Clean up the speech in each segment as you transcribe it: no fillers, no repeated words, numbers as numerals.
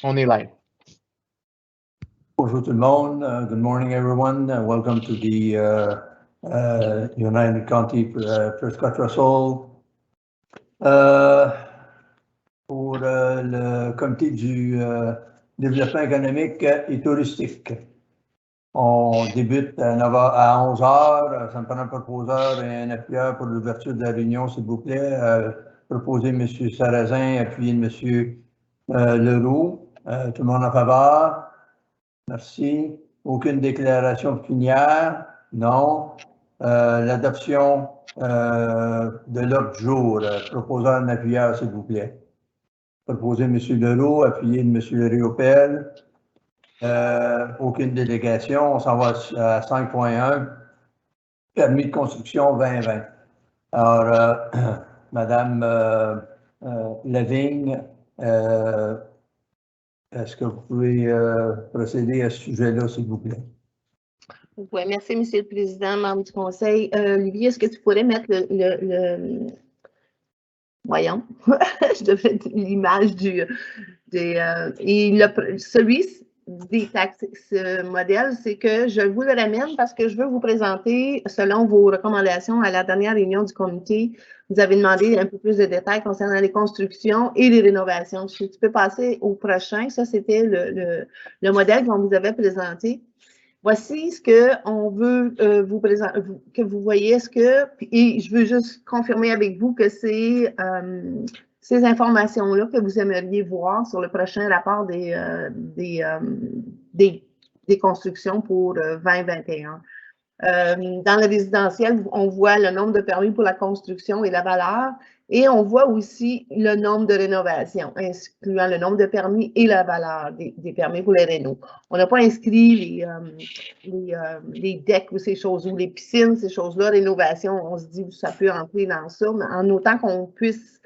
On est live. Bonjour tout le monde. Good morning, everyone. Welcome to the United County Prescott Russell. Pour le comité du développement économique et touristique. On débute à 11 h. Ça me prend un proposeur et un appuyeur pour l'ouverture de la réunion, s'il vous plaît. Proposer M. Sarrazin, appuyer M. Leroux. Tout le monde en faveur? Merci. Aucune déclaration pécuniaire? Non. L'adoption de l'ordre du jour. Proposeur un appuyeur, s'il vous plaît. Proposer M. Leroux, appuyer M. Riopel. Aucune délégation. On s'en va à 5.1. Permis de construction 2020. Alors, Madame Lavigne, est-ce que vous pouvez procéder à ce sujet-là, s'il vous plaît? Oui, merci, M. le Président, membre du Conseil. Olivier, est-ce que tu pourrais mettre voyons, je devrais l'image celui des taxes modèles, c'est que je vous le ramène parce que je veux vous présenter, selon vos recommandations à la dernière réunion du comité, vous avez demandé un peu plus de détails concernant les constructions et les rénovations. Si tu peux passer au prochain, ça c'était le modèle qu'on vous avait présenté. Voici ce qu'on veut vous présenter, que vous voyez. Et je veux juste confirmer avec vous que c'est ces informations-là que vous aimeriez voir sur le prochain rapport des constructions pour 2021. Dans le résidentiel, on voit le nombre de permis pour la construction et la valeur, et on voit aussi le nombre de rénovations, incluant le nombre de permis et la valeur des permis pour les rénaux. On n'a pas inscrit les decks ou ces choses, ou les piscines, ces choses-là, rénovation, on se dit que ça peut entrer dans ça, mais en autant qu'on puisse,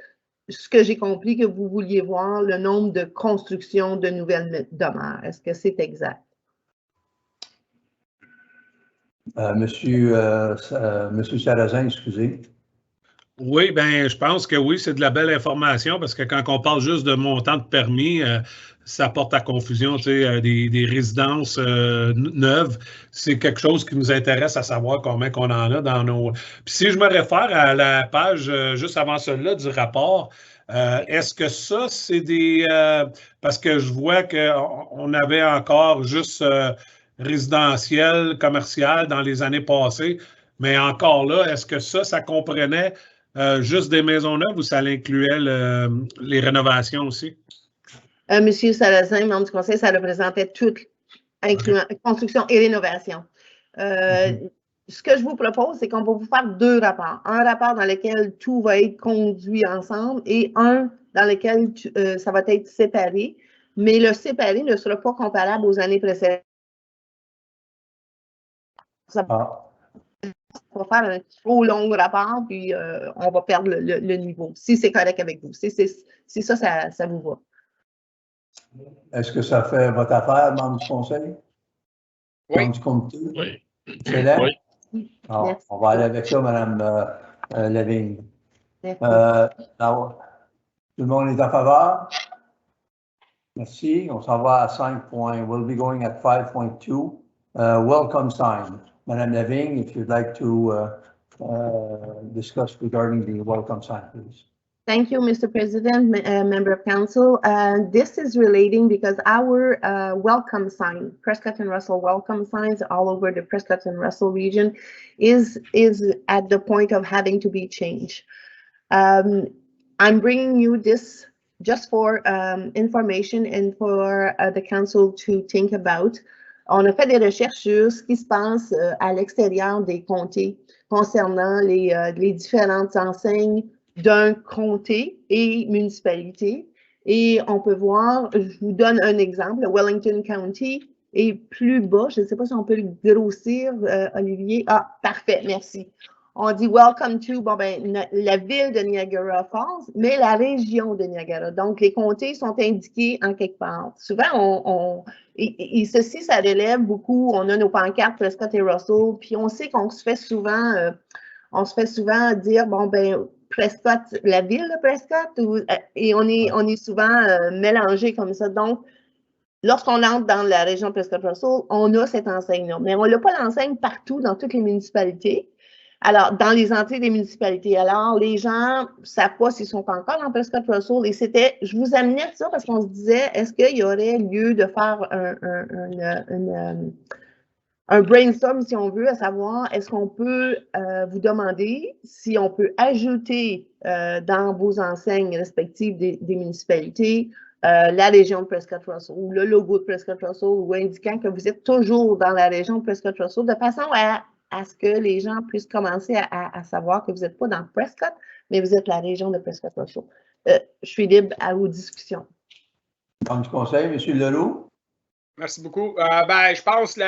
ce que j'ai compris, que vous vouliez voir le nombre de constructions de nouvelles demeures. Est-ce que c'est exact? Monsieur Sarrazin, excusez. Oui, bien, je pense que oui, c'est de la belle information parce que quand on parle juste de montant de permis, ça porte à confusion, tu sais, des résidences neuves. C'est quelque chose qui nous intéresse à savoir combien qu'on en a dans nos... Puis si je me réfère à la page juste avant celle-là du rapport, est-ce que ça, c'est des... parce que je vois qu'on avait encore juste résidentiel, commercial dans les années passées, mais encore là, est-ce que ça comprenait juste des maisons neuves ou ça incluait les rénovations aussi? Monsieur Sarrazin, membre du Conseil, ça représentait tout, incluant construction et rénovation. Ce que je vous propose, c'est qu'on va vous faire deux rapports. Un rapport dans lequel tout va être conduit ensemble et un dans lequel ça va être séparé, mais le séparé ne sera pas comparable aux années précédentes. Ça va faire un trop long rapport, puis on va perdre le niveau, si c'est correct avec vous. Si ça vous va. Est-ce que ça fait votre affaire, membre du Conseil? Oui. Membre du comité? Oui. Excellent. Oui. Alors, on va aller avec ça, Mme Lavigne. Merci. Alors, tout le monde est en faveur? Merci. On s'en va à 5 points. We'll be going at 5.2. Welcome sign. Madame Lavigne, if you'd like to discuss regarding the welcome sign, please. Thank you, Mr. President, member of council. This is relating because our welcome sign, Prescott and Russell welcome signs all over the Prescott and Russell region is at the point of having to be changed. I'm bringing you this just for information and for the council to think about. On a fait des recherches sur ce qui se passe à l'extérieur des comtés concernant les différentes enseignes d'un comté et municipalité. Et on peut voir, je vous donne un exemple, Wellington County est plus bas. Je ne sais pas si on peut le grossir, Olivier. Ah, parfait, merci. On dit welcome to, bon ben, la ville de Niagara Falls, mais la région de Niagara. Donc, les comtés sont indiqués en quelque part. Souvent, et ceci, ça relève beaucoup. On a nos pancartes Prescott et Russell, puis on sait qu'on se fait souvent on se fait souvent dire, bon, ben, Prescott, la ville de Prescott, et on est souvent mélangé comme ça. Donc, lorsqu'on entre dans la région Prescott-Russell, on a cette enseigne-là. Mais on n'a pas l'enseigne partout dans toutes les municipalités. Alors, dans les entrées des municipalités. Alors, les gens ne savent pas s'ils sont encore dans Prescott-Russell. Et je vous amenais ça parce qu'on se disait, est-ce qu'il y aurait lieu de faire un brainstorm, si on veut, à savoir, est-ce qu'on peut vous demander si on peut ajouter dans vos enseignes respectives des municipalités la région de Prescott-Russell ou le logo de Prescott-Russell ou indiquant que vous êtes toujours dans la région de Prescott-Russell de façon à ce que les gens puissent commencer à savoir que vous n'êtes pas dans Prescott, mais vous êtes la région de Prescott-Russell. Je suis libre à vos discussions. Membre du conseil, M. Leroux. Merci beaucoup. Je pense que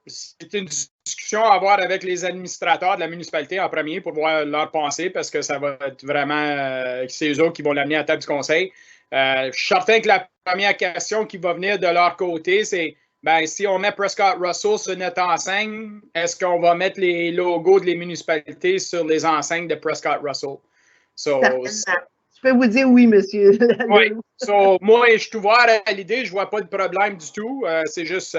c'est une discussion à avoir avec les administrateurs de la municipalité en premier pour voir leur pensée parce que ça va être vraiment c'est eux autres qui vont l'amener à la table du conseil. Je suis certain que la première question qui va venir de leur côté, c'est si on met Prescott-Russell sur notre enseigne, est-ce qu'on va mettre les logos des municipalités sur les enseignes de Prescott-Russell? Je peux vous dire oui, monsieur. Oui. Moi, je suis ouvert à l'idée. Je ne vois pas de problème du tout. C'est juste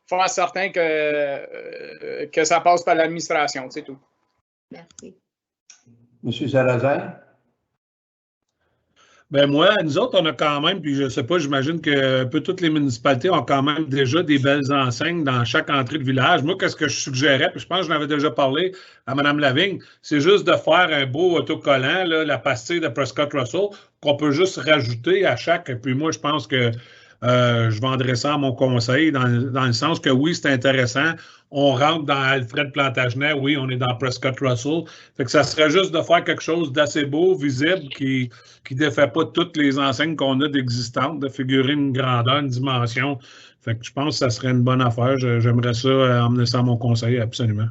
faire certain que ça passe par l'administration. C'est tout. Merci. Monsieur Sarrazin. Ben moi, nous autres, on a quand même, puis je ne sais pas, j'imagine que un peu toutes les municipalités ont quand même déjà des belles enseignes dans chaque entrée de village. Moi, qu'est-ce que je suggérais, puis je pense que j'en avais déjà parlé à Mme Lavigne, c'est juste de faire un beau autocollant, là, la pastille de Prescott-Russell, qu'on peut juste rajouter à chaque. Et puis moi, je pense que je vendrais ça à mon conseil dans le sens que oui, c'est intéressant. On rentre dans Alfred Plantagenet, oui, on est dans Prescott-Russell. Fait que ça serait juste de faire quelque chose d'assez beau, visible, qui ne défait pas toutes les enseignes qu'on a d'existantes, de figurer une grandeur, une dimension. Fait que je pense que ça serait une bonne affaire. J'aimerais ça emmener ça à mon conseil, absolument.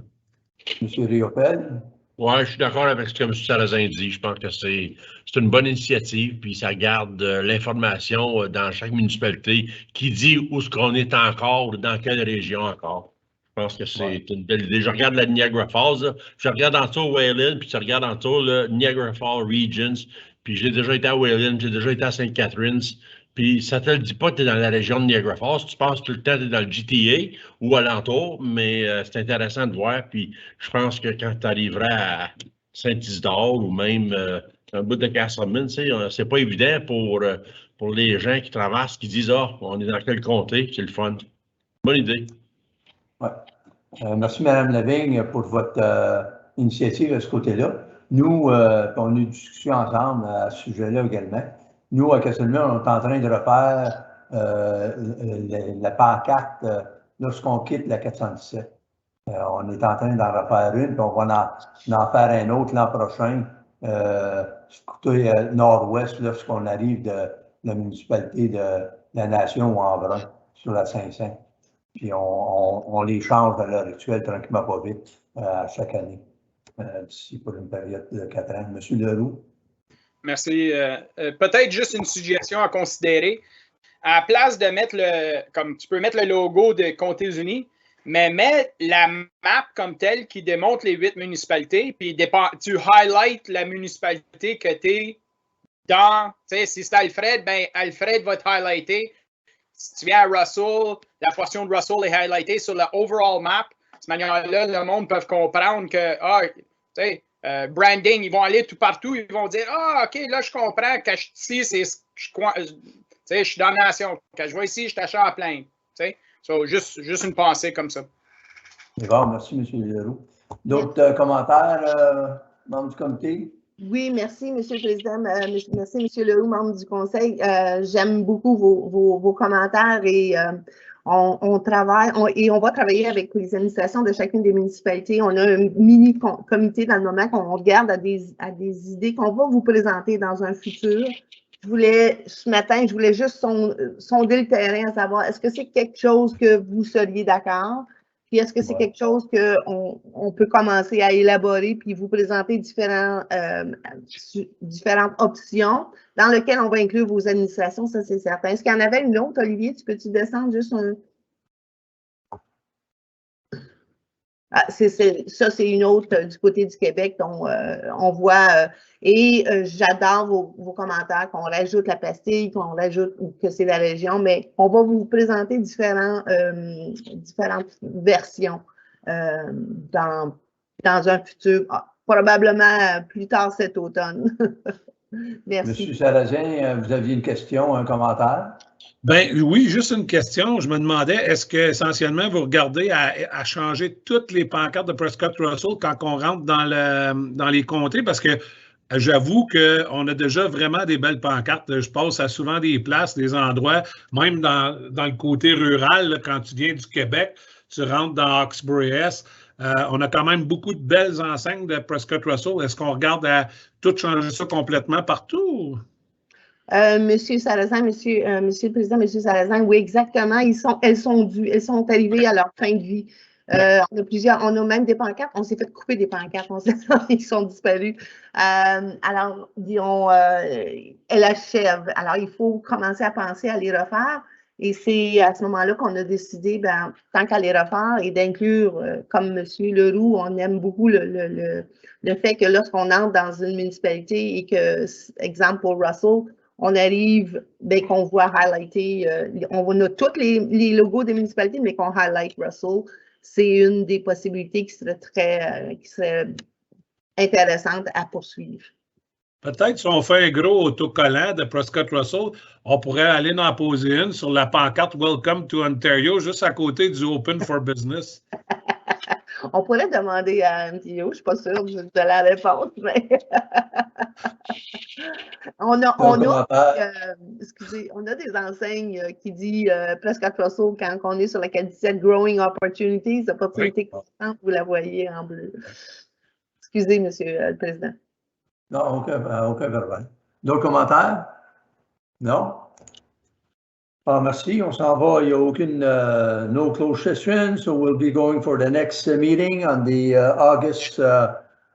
M. Riopel. Oui, je suis d'accord avec ce que M. Sarrazin dit. Je pense que c'est une bonne initiative, puis ça garde l'information dans chaque municipalité qui dit où est-ce qu'on est encore, dans quelle région encore. Je pense que c'est une belle idée. Je regarde la Niagara Falls, là. Je regarde en dessous Wayland, puis je regarde en dessous le Niagara Falls Regions, puis j'ai déjà été à Wayland, j'ai déjà été à St. Catharines, puis ça te le dit pas que tu es dans la région de Niagara Falls, tu penses tout le temps que tu es dans le GTA ou alentour, mais c'est intéressant de voir, puis je pense que quand tu arriveras à Saint-Isidore ou même un bout de Castleman, tu sais, c'est pas évident pour les gens qui traversent, qui disent « Ah, on est dans quel comté? » C'est le fun. Bonne idée. Ouais. Merci, Mme Lavigne, pour votre initiative à ce côté-là. Nous, on a eu une discussion ensemble à ce sujet-là également. Nous, à Castleman, on est en train de refaire la pancarte lorsqu'on quitte la 417. On est en train d'en refaire une, puis on va en faire un autre l'an prochain, côté nord-ouest, lorsqu'on arrive de la municipalité de la Nation ou en brun, sur la Saint-Saint. Puis on les change à l'heure actuelle tranquillement pas vite à chaque année, d'ici pour une période de 4 ans. Monsieur Leroux. Merci. Peut-être juste une suggestion à considérer. À la place de mettre comme tu peux mettre le logo de Comtés-Unis, mais mets la map comme telle qui démontre les 8 municipalités, puis tu highlights la municipalité que tu es dans. Tu sais, si c'est Alfred, ben Alfred va te highlighter. Si tu viens à Russell, la portion de Russell est highlightée sur la overall map. De cette manière-là, le monde peut comprendre que, branding, ils vont aller tout partout, ils vont dire, OK, là, je comprends, quand je suis ici, je suis dans la nation. Quand je vais ici, je t'achète à plein. Juste une pensée comme ça. Bon, merci, M. Leroux. D'autres commentaires, membres du comité? Oui, merci, M. le Président. Merci, M. Leroux, membre du Conseil. J'aime beaucoup vos commentaires et on travaille et on va travailler avec les administrations de chacune des municipalités. On a un mini comité dans le moment qu'on regarde à des idées qu'on va vous présenter dans un futur. Ce matin, je voulais juste sonder le terrain à savoir est-ce que c'est quelque chose que vous seriez d'accord? Puis est-ce que c'est quelque chose qu'on peut commencer à élaborer puis vous présenter différentes options dans lesquelles on va inclure vos administrations, ça c'est certain. Est-ce qu'il y en avait une autre, Olivier? Tu peux-tu descendre juste un... Ça, c'est une autre du côté du Québec dont on voit. J'adore vos commentaires, qu'on rajoute la pastille, qu'on rajoute que c'est la région, mais on va vous présenter différentes versions dans un futur, probablement plus tard cet automne. Merci. Monsieur Sarrazin, vous aviez une question, un commentaire? Ben oui, juste une question. Je me demandais, est-ce que essentiellement vous regardez à changer toutes les pancartes de Prescott Russell quand on rentre dans les comtés? Parce que j'avoue qu'on a déjà vraiment des belles pancartes. Je passe à souvent des places, des endroits, même dans le côté rural, là, quand tu viens du Québec, tu rentres dans Hawkesbury-Est. On a quand même beaucoup de belles enseignes de Prescott Russell. Est-ce qu'on regarde à tout changer ça complètement partout? Monsieur Sarrazin, Monsieur le Président, Monsieur Sarrazin, oui, exactement. Elles sont arrivées à leur fin de vie. On a même des pancartes. On s'est fait couper des pancartes. Ils sont disparus. Alors, disons, elles achèvent. Alors, il faut commencer à penser à les refaire. Et c'est à ce moment-là qu'on a décidé, tant qu'à les refaire et d'inclure, comme M. Leroux, on aime beaucoup le fait que lorsqu'on entre dans une municipalité et que, exemple pour Russell, on arrive, qu'on voit highlighter, on a tous les logos des municipalités, mais qu'on highlight Russell, c'est une des possibilités qui serait intéressante à poursuivre. Peut-être si on fait un gros autocollant de Prescott Russell, on pourrait aller en poser une sur la pancarte Welcome to Ontario, juste à côté du Open for Business. On pourrait demander à MTO, je ne suis pas sûre de la réponse, mais on a des enseignes qui disent Prescott Russell quand on est sur la 17 Growing Opportunities, opportunités croissantes, vous la voyez en bleu. Excusez, Monsieur le Président. Non, aucun verbal. D'autres commentaires? Non? Merci. On s'en va. Il n'y a aucune no close session, so we'll be going for the next meeting on the August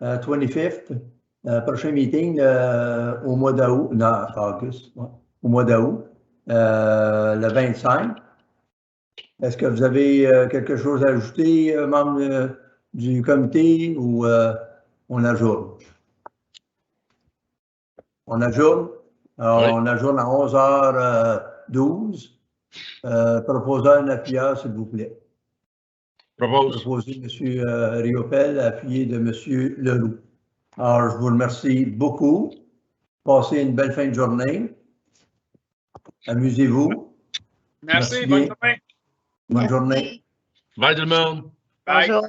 25th. Prochain meeting au mois d'août. Non, August. Ouais, au mois d'août. Le 25. Est-ce que vous avez quelque chose à ajouter, membre du comité, ou on ajourne? On ajourne. Alors, oui. On ajourne à 11h12. Proposeur et appuyeur, s'il vous plaît. Proposé M. Riopel, appuyé de M. Leroux. Alors, je vous remercie beaucoup. Passez une belle fin de journée. Amusez-vous. Merci, bonne journée. Bonne journée. Bye tout le monde. Bye. Bonjour.